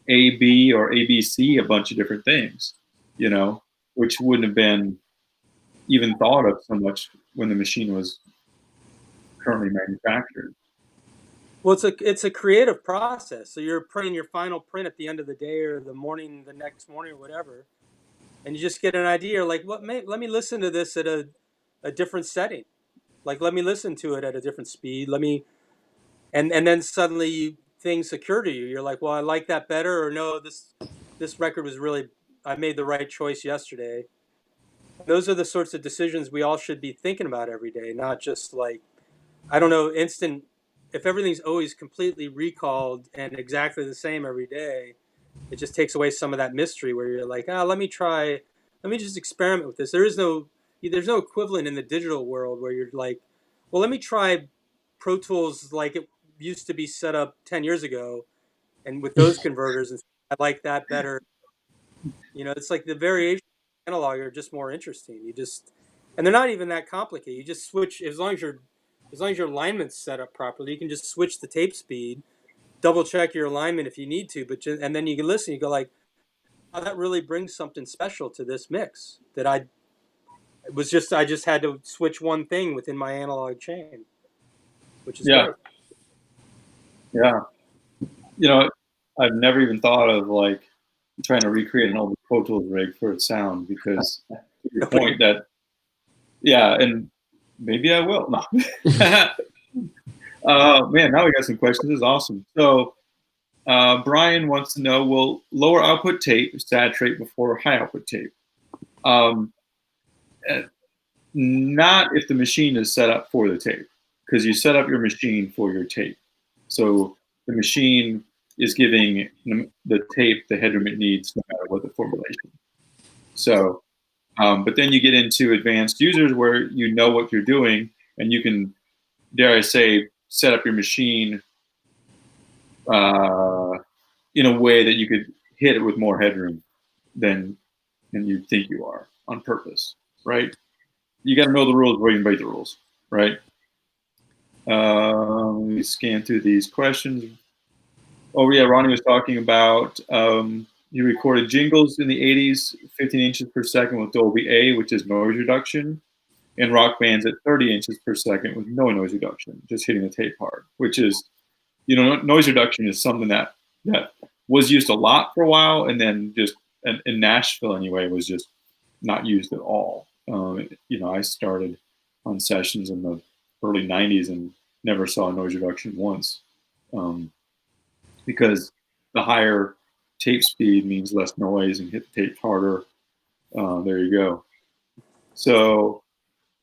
A/B or ABC a bunch of different things, which wouldn't have been even thought of so much when the machine was currently manufactured. Well, it's a creative process. So you're printing your final print at the end of the day or the next morning or whatever, and you just get an idea. Like, let me listen to this at a different setting. Like, let me listen to it at a different speed. And then suddenly things occur to you. You're like, well, I like that better, or no, this record was really, I made the right choice yesterday. Those are the sorts of decisions we all should be thinking about every day, not just like, I don't know, instant. If everything's always completely recalled and exactly the same every day, it just takes away some of that mystery where you're like, let me just experiment with this. There's no equivalent in the digital world where you're like, well, let me try Pro Tools like it used to be set up 10 years ago, and with those converters, and I like that better. It's like the variations of analog are just more interesting. And they're not even that complicated. You just switch, as long as your alignment's set up properly, you can just switch the tape speed, double check your alignment if you need to, and then you can listen. You go like, oh, that really brings something special to this mix that I just had to switch one thing within my analog chain, which is great. Yeah. I've never even thought of like trying to recreate an old Pro Tools rig for its sound, because to your point that, and maybe I will. No. Man, now we got some questions. This is awesome. So Brian wants to know, will lower output tape saturate before high output tape? Not if the machine is set up for the tape, because you set up your machine for your tape. So the machine is giving the tape the headroom it needs, no matter what the formulation. So, but then you get into advanced users where you know what you're doing, and you can, dare I say, set up your machine in a way that you could hit it with more headroom than you think you are on purpose, right? You got to know the rules before you can break the rules, right? Let me scan through these questions. Oh yeah, Ronnie was talking about you recorded jingles in the 80s, 15 inches per second with Dolby A, which is noise reduction, and rock bands at 30 inches per second with no noise reduction, just hitting the tape hard, which is, noise reduction is something that was used a lot for a while, and then just in Nashville anyway was just not used at all. I started on sessions in the early 90s and never saw noise reduction once, because the higher tape speed means less noise and hit the tape harder. There you go. So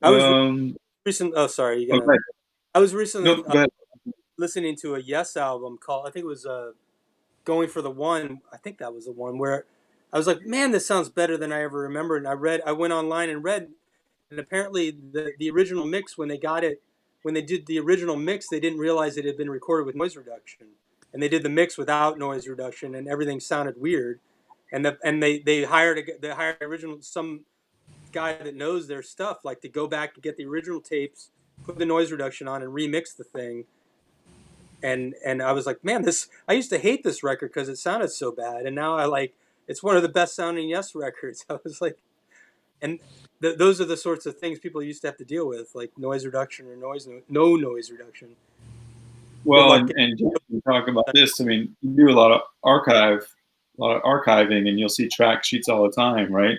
I was recently. Oh, sorry. I was recently listening to a Yes album called, I think it was Going for the One. I think that was the one where I was like, man, this sounds better than I ever remembered. And I went online and read, and apparently the original mix, when they did the original mix, they didn't realize it had been recorded with noise reduction, and they did the mix without noise reduction, and everything sounded weird. and they hired some guy that knows their stuff, like to go back and get the original tapes, put the noise reduction on, and remix the thing. And I was like, man, I used to hate this record because it sounded so bad, and now it's one of the best sounding Yes records. I was like, and those are the sorts of things people used to have to deal with, like noise reduction or no noise reduction. Well, and Jeff, you talk about this. I mean, you do a lot of archiving, and you'll see track sheets all the time, right?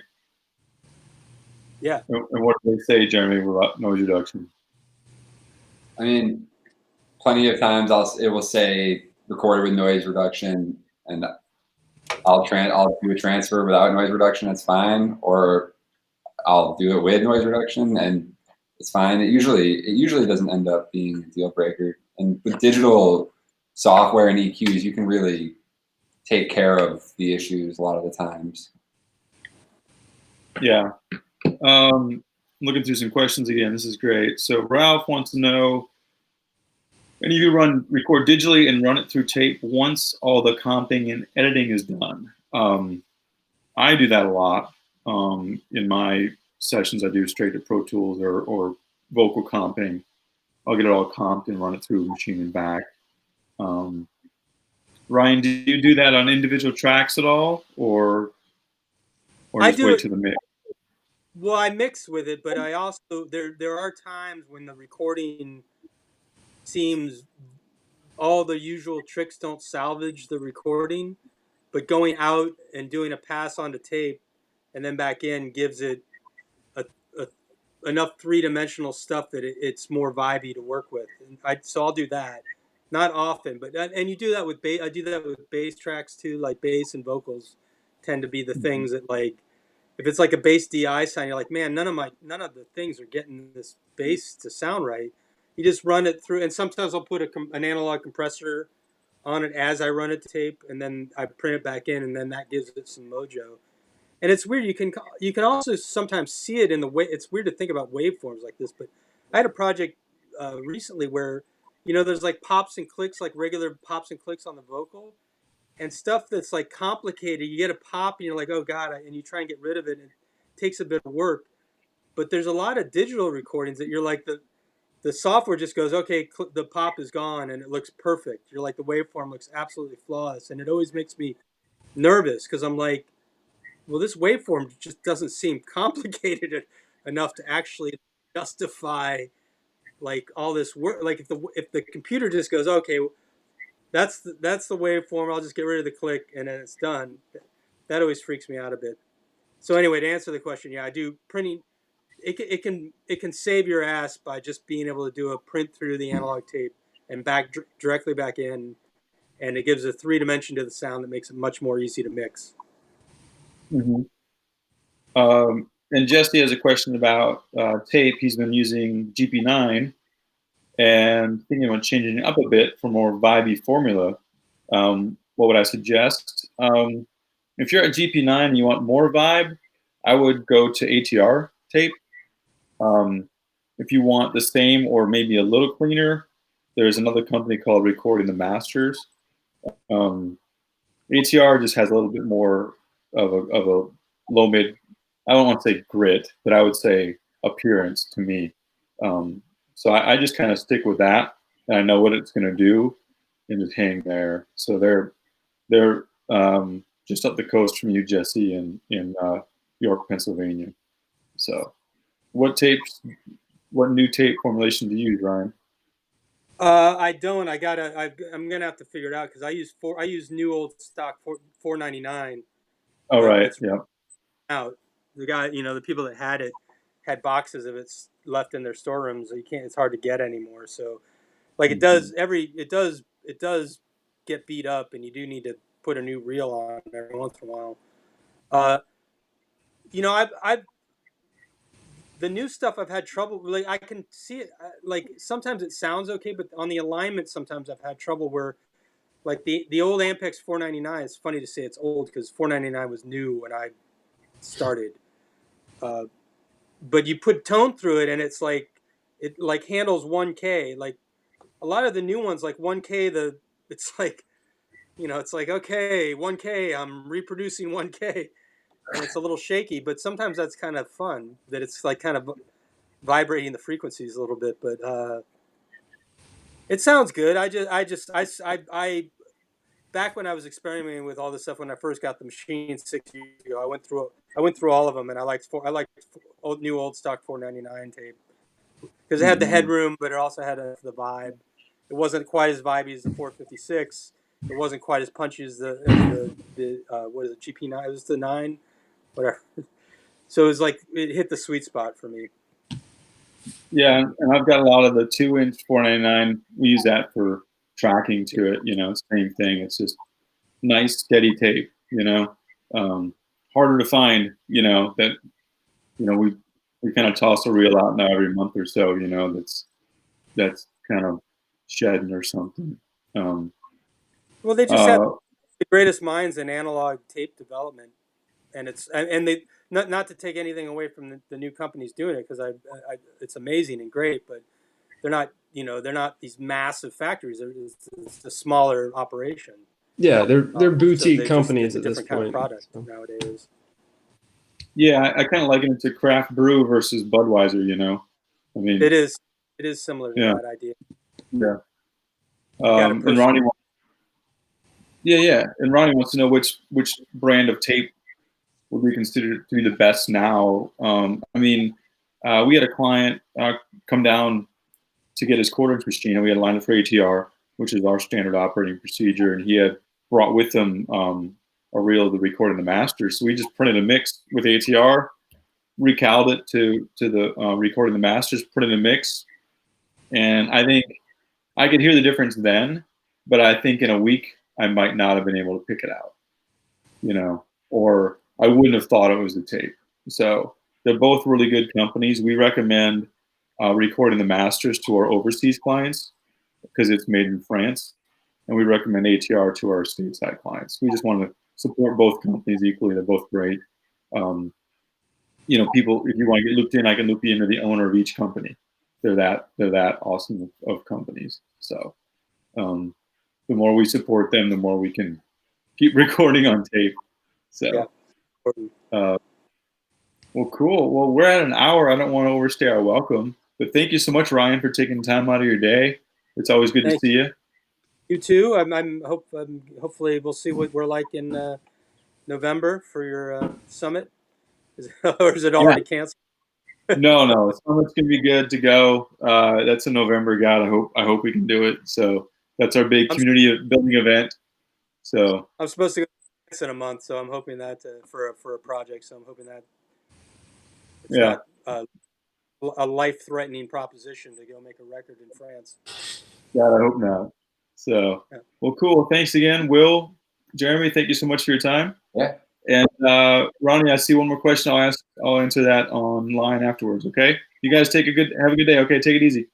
Yeah. And what do they say, Jeremy, about noise reduction? I mean, plenty of times it will say recorded with noise reduction, and I'll do a transfer without noise reduction. That's fine, or I'll do it with noise reduction, and it's fine. It usually doesn't end up being a deal breaker. And with digital software and EQs, you can really take care of the issues a lot of the times. Yeah. Looking through some questions again. This is great. So Ralph wants to know, any of you record digitally and run it through tape once all the comping and editing is done? I do that a lot. In my sessions, I do straight to Pro Tools or vocal comping. I'll get it all comped and run it through machine and back. Ryan, do you do that on individual tracks at all, or just wait to the mix? Well, I mix with it, but I also there are times when the recording seems all the usual tricks don't salvage the recording, but going out and doing a pass onto tape and then back in gives it enough three-dimensional stuff that it's more vibey to work with. So I'll do that, not often, but and you do that with bass. I do that with bass tracks too. Like bass and vocals tend to be the things that, like, if it's like a bass DI sound, you're like, man, none of the things are getting this bass to sound right. You just run it through, and sometimes I'll put an analog compressor on it as I run it to tape, and then I print it back in, and then that gives it some mojo. And it's weird. You can also sometimes see it in the way. It's weird to think about waveforms like this, but I had a project recently where, there's like pops and clicks, like regular pops and clicks on the vocal, and stuff that's like complicated. You get a pop and you're like, oh god, and you try and get rid of it, and it takes a bit of work. But there's a lot of digital recordings that you're like, the software just goes, okay, the pop is gone and it looks perfect. You're like, the waveform looks absolutely flawless, and it always makes me nervous because I'm like, well, this waveform just doesn't seem complicated enough to actually justify like all this work. Like if the computer just goes, okay, that's the waveform, I'll just get rid of the click and then it's done. That always freaks me out a bit. So anyway, to answer the question, yeah, I do printing. It can save your ass by just being able to do a print through the analog tape and back directly back in, and it gives a 3-dimension to the sound that makes it much more easy to mix. Mm-hmm. And Jesse has a question about tape. He's been using GP9 and thinking about changing it up a bit for more vibey formula. What would I suggest? If you're at GP9 and you want more vibe, I would go to ATR tape. If you want the same or maybe a little cleaner, there's another company called Recording the Masters. ATR just has a little bit more of a low mid, I don't want to say grit, but I would say appearance to me. So I just kind of stick with that, and I know what it's going to do, and just hang there. So they're just up the coast from you, Jesse, in York, Pennsylvania. So what new tape formulation do you use, Ryan? I don't. I'm gonna have to figure it out because I use new old stock 499. Oh right, yeah. Out the guy, the people that had boxes of it left in their storerooms. So it's hard to get anymore. So, like, it does get beat up, and you do need to put a new reel on every once in a while. I've the new stuff I've had trouble. Like, I can see it. Like, sometimes it sounds okay, but on the alignment, sometimes I've had trouble where, like, the old Ampex 499. It's funny to say it's old because 499 was new when I started. But you put tone through it, and it handles 1K. Like a lot of the new ones, like 1K, it's like, it's like, okay, 1K, I'm reproducing 1K, and it's a little shaky, but sometimes that's kind of fun, that it's like kind of vibrating the frequencies a little bit, but it sounds good. I back when I was experimenting with all this stuff, when I first got the machine 6 years ago, I went through all of them, and I liked new old stock 499 tape because it had the headroom, but it also had the vibe. It wasn't quite as vibey as the 456. It wasn't quite as punchy as the what is it, GP9? It was the 9, whatever. So it was like it hit the sweet spot for me. Yeah, and I've got a lot of the 2-inch 499. We use that for tracking to it. Same thing. It's just nice, steady tape. Harder to find. That we kind of toss a reel out now every month or so. That's kind of shedding or something. Well, they just had the greatest minds in analog tape development, and they not to take anything away from the new companies doing it, because it's amazing and great, but they're not these massive factories. It's a smaller operation. Yeah, they're boutique so companies it's a at this different kind of point. product nowadays. Yeah, I kind of liken it to craft brew versus Budweiser. I mean, It is similar to that idea. Yeah. And Ronnie, and Ronnie wants to know which brand of tape would we consider to be the best now. We had a client come down to get his quarter-inch machine, and we had a line for ATR, which is our standard operating procedure, and he had brought with him a reel of the recording the masters. So we just printed a mix with ATR, recaled it to the recording the masters, put it in a mix, and I think I could hear the difference then, but I think in a week I might not have been able to pick it out, or I wouldn't have thought it was the tape. So they're both really good companies. We recommend recording the masters to our overseas clients because it's made in France, and we recommend ATR to our stateside clients. We just want to support both companies equally. They're both great. People, if you want to get looped in, I can loop you into the owner of each company. They're that awesome of companies. So the more we support them, the more we can keep recording on tape. So, well, cool. Well, we're at an hour. I don't want to overstay our welcome, but thank you so much, Ryan, for taking time out of your day. It's always good to see you. You too. Hopefully we'll see what we're like in November for your summit. Or is it already canceled? No. Summit's gonna be good to go. That's in November, God. I hope we can do it. So that's our big community building event. So I'm supposed to go in a month, so I'm hoping that for a project. So I'm hoping that it's not a life-threatening proposition to go make a record in France. God, I hope not. So well, cool. Thanks again, Will, Jeremy. Thank you so much for your time. Yeah. And Ronnie, I see one more question. I'll answer that online afterwards. Okay. You guys have a good day. Okay. Take it easy.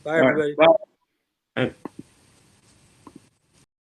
Bye, everybody. Right, bye.